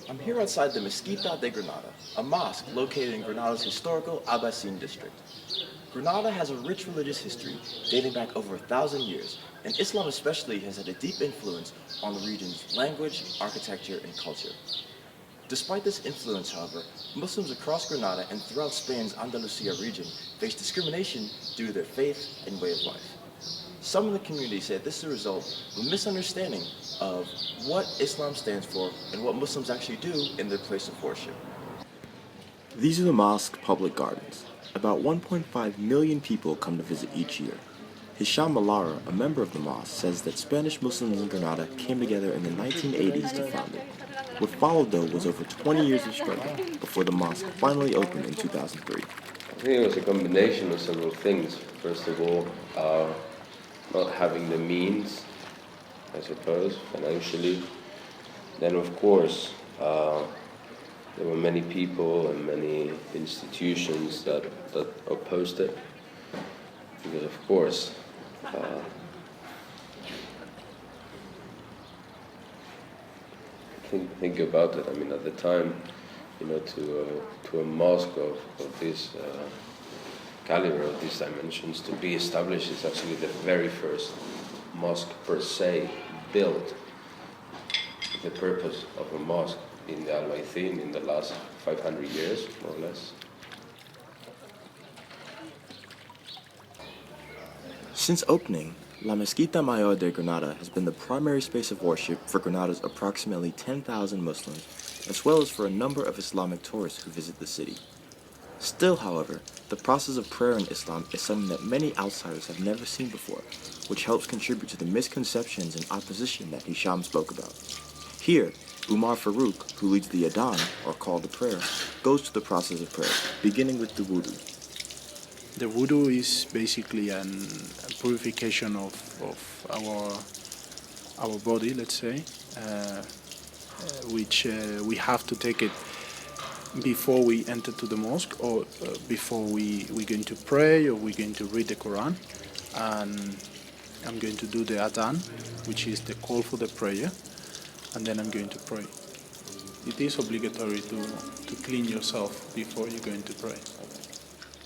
I'm here outside the Mezquita de Granada, a mosque located in Granada's historical Abbasid district. Granada has a rich religious history dating back over 1,000 years, and Islam especially has had a deep influence on the region's language, architecture, and culture. Despite this influence, however, Muslims across Granada and throughout Spain's Andalusia region face discrimination due to their faith and way of life. Some in the community say this is a result of a misunderstanding of what Islam stands for and what Muslims actually do in their place of worship. These are the mosque's public gardens. About 1.5 million people come to visit each year. Hisham Malara, a member of the mosque, says that Spanish Muslims in Granada came together in the 1980s to found it. What followed, though, was over 20 years of struggle before the mosque finally opened in 2003. I think it was a combination of several things. First of all, not having the means, I suppose, financially. Then, of course, there were many people and many institutions that opposed it. Because, of course, think about it. I mean, at the time, to a mosque of this caliber, of these dimensions, to be established is actually the very first mosque per se built with the purpose of a mosque in the Albaicín in the last 500 years, more or less. Since opening, La Mezquita Mayor de Granada has been the primary space of worship for Granada's approximately 10,000 Muslims, as well as for a number of Islamic tourists who visit the city. Still, however, the process of prayer in Islam is something that many outsiders have never seen before, which helps contribute to the misconceptions and opposition that Hisham spoke about. Here, Umar Farouk, who leads the Adhan, or call to prayer, goes to the process of prayer, beginning with the wudu. The wudu is basically a purification of our body, let's say, which we have to take it before we enter to the mosque, or before we're going to pray, or we're going to read the Quran. And I'm going to do the adhan, which is the call for the prayer, and then I'm going to pray. It is obligatory to clean yourself before you're going to pray,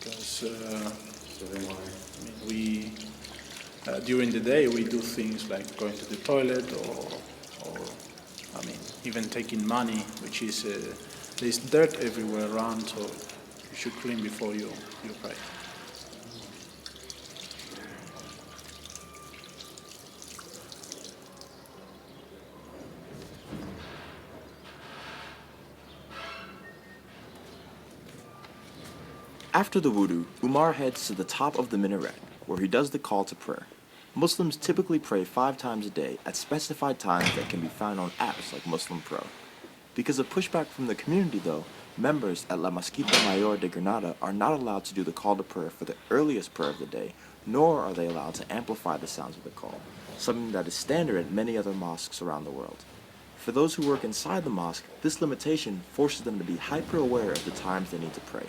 because we during the day we do things like going to the toilet, or even taking money, which is there's dirt everywhere around, so you should clean before you pray. After the wudu, Umar heads to the top of the minaret, where he does the call to prayer. Muslims typically pray 5 times a day at specified times that can be found on apps like Muslim Pro. Because of pushback from the community, though, members at La Mezquita Mayor de Granada are not allowed to do the call to prayer for the earliest prayer of the day, nor are they allowed to amplify the sounds of the call, something that is standard at many other mosques around the world. For those who work inside the mosque, this limitation forces them to be hyper-aware of the times they need to pray,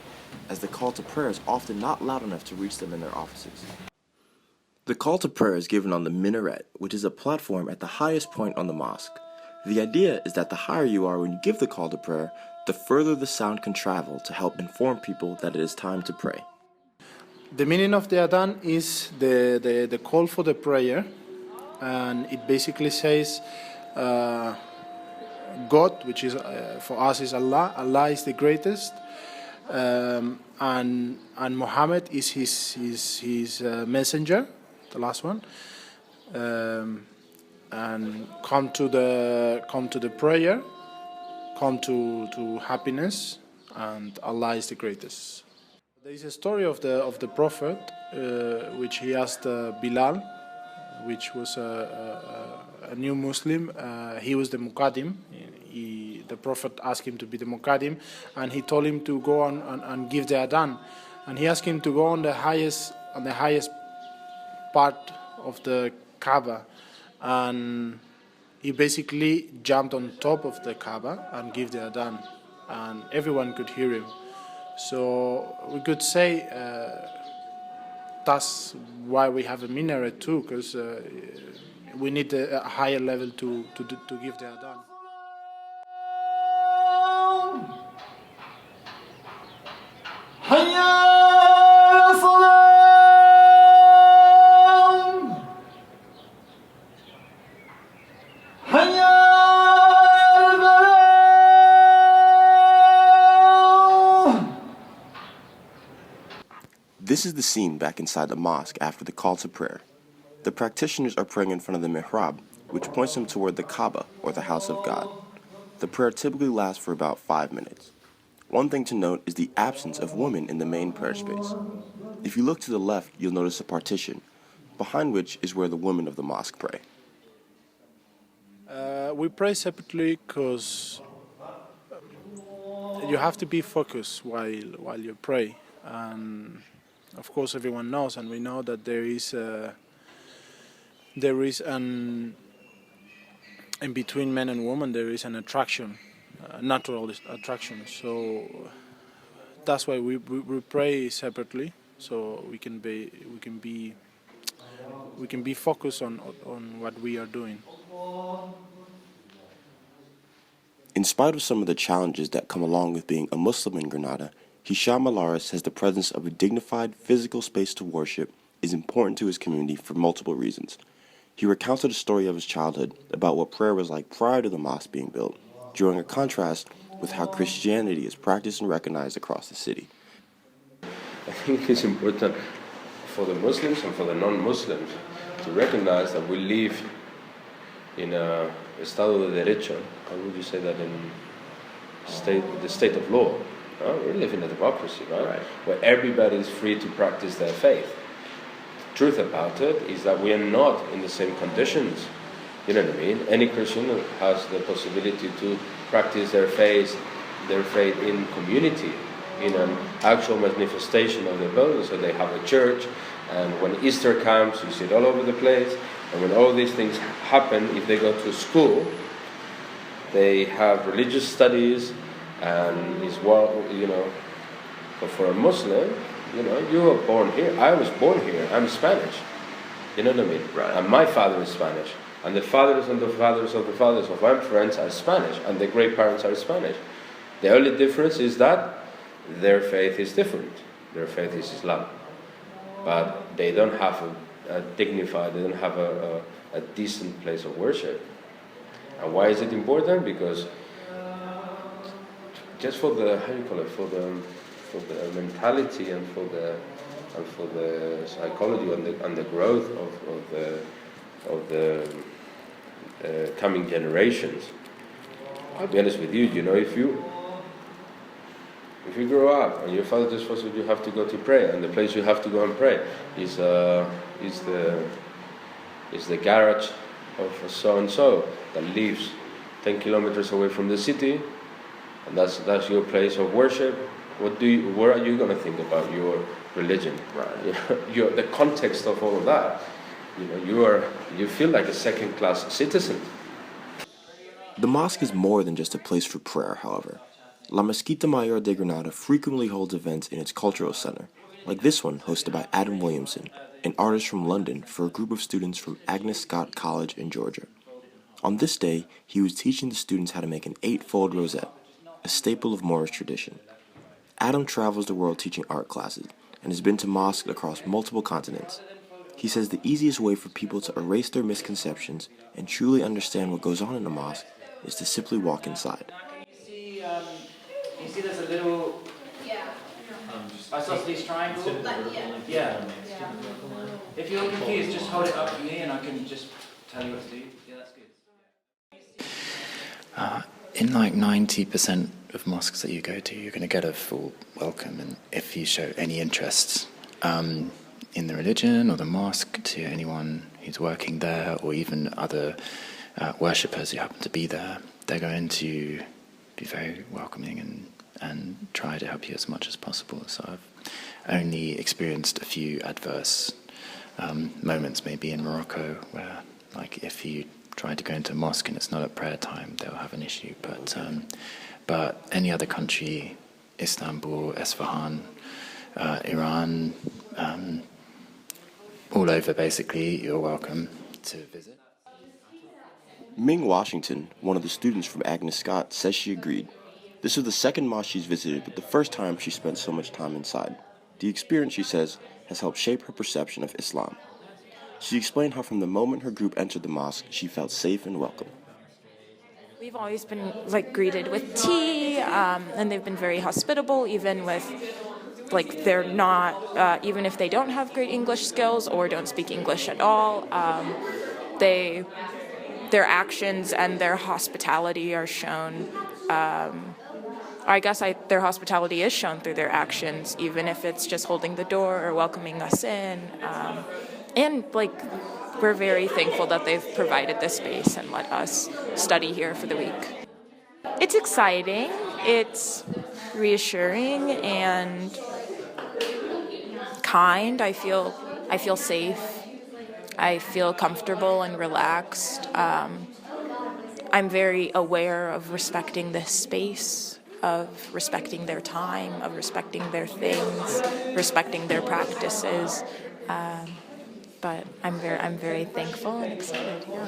as the call to prayer is often not loud enough to reach them in their offices. The call to prayer is given on the minaret, which is a platform at the highest point on the mosque. The idea is that the higher you are when you give the call to prayer, the further the sound can travel to help inform people that it is time to pray. The meaning of the adhan is the call for the prayer, and it basically says God, which is for us is Allah. Allah is the greatest, and Muhammad is his messenger, the last one. And come to the prayer, come to happiness, and Allah is the greatest. There is a story of the Prophet, which he asked Bilal, which was a new Muslim. He was the Muqaddim. The Prophet asked him to be the Muqaddim, and he told him to go on and give the adhan. And he asked him to go on the highest part of the Kaaba, and he basically jumped on top of the Kaaba and gave the adhan, and everyone could hear him. So we could say that's why we have a minaret too, because we need a higher level to give the adhan. This is the scene back inside the mosque after the call to prayer. The practitioners are praying in front of the mihrab, which points them toward the Kaaba, or the house of God. The prayer typically lasts for about 5 minutes. One thing to note is the absence of women in the main prayer space. If you look to the left, you'll notice a partition, behind which is where the women of the mosque pray. We pray separately because you have to be focused while you pray, and of course everyone knows, and we know that there is an in between men and women there is an attraction, natural attraction. So that's why we pray separately, so we can be focused on what we are doing. In spite of some of the challenges that come along with being a Muslim in Granada, Hisham Alara says the presence of a dignified physical space to worship is important to his community for multiple reasons. He recounted a story of his childhood about what prayer was like prior to the mosque being built, drawing a contrast with how Christianity is practiced and recognized across the city. I think it's important for the Muslims and for the non-Muslims to recognize that we live in a Estado de Derecho. How would you say that in the state of law? We live in a democracy, right? Where everybody is free to practice their faith. The truth about it is that we are not in the same conditions. You know what I mean? Any Christian has the possibility to practice their faith in community, in an actual manifestation of their beliefs. So they have a church, and when Easter comes, you see it all over the place. And when all these things happen, if they go to school, they have religious studies, and but for a Muslim, you were born here. I was born here. I'm Spanish. You know what I mean? Right. And my father is Spanish. And the fathers and the fathers of the fathers of my friends are Spanish. And the great parents are Spanish. The only difference is that their faith is different. Their faith is Islam. But they don't have a dignified, they don't have a decent place of worship. And why is it important? Because just for the, for the mentality and for the psychology and the growth of the coming generations. I'll be honest with you. If you grow up and your father just tells you have to go to pray, and the place you have to go and pray is the garage of so and so that lives 10 kilometers away from the city, and that's your place of worship. What are you going to think about your religion? Right. The context of all of that. You feel like a second-class citizen. The mosque is more than just a place for prayer, however. La Mezquita Mayor de Granada frequently holds events in its cultural center, like this one hosted by Adam Williamson, an artist from London, for a group of students from Agnes Scott College in Georgia. On this day, he was teaching the students how to make an 8-fold rosette, a staple of Moorish tradition. Adam travels the world teaching art classes and has been to mosques across multiple continents. He says the easiest way for people to erase their misconceptions and truly understand what goes on in a mosque is to simply walk inside. You see there's a little isosceles triangle? Yeah. If you're confused, just hold it up to me and I can just tell you what to do. Yeah, that's good. In like 90% of mosques that you go to, you're going to get a full welcome, and if you show any interest in the religion or the mosque to anyone who's working there, or even other worshippers who happen to be there, they're going to be very welcoming and try to help you as much as possible. So I've only experienced a few adverse moments, maybe in Morocco, where like if you try to go into a mosque and it's not at prayer time, they'll have an issue. But any other country, Istanbul, Esfahan, Iran, all over basically, you're welcome to visit. Ming Washington, one of the students from Agnes Scott, says she agreed. This was the second mosque she's visited, but the first time she spent so much time inside. The experience, she says, has helped shape her perception of Islam. She explained how from the moment her group entered the mosque, she felt safe and welcome. We've always been greeted with tea, and they've been very hospitable, even with they're not, even if they don't have great English skills or don't speak English at all. Their actions and their hospitality are shown. Their hospitality is shown through their actions, even if it's just holding the door or welcoming us in. And we're very thankful that they've provided this space and let us study here for the week. It's exciting, it's reassuring and kind. I feel safe. I feel comfortable and relaxed. I'm very aware of respecting this space, of respecting their time, of respecting their things, respecting their practices. But I'm very thankful and excited. Yeah.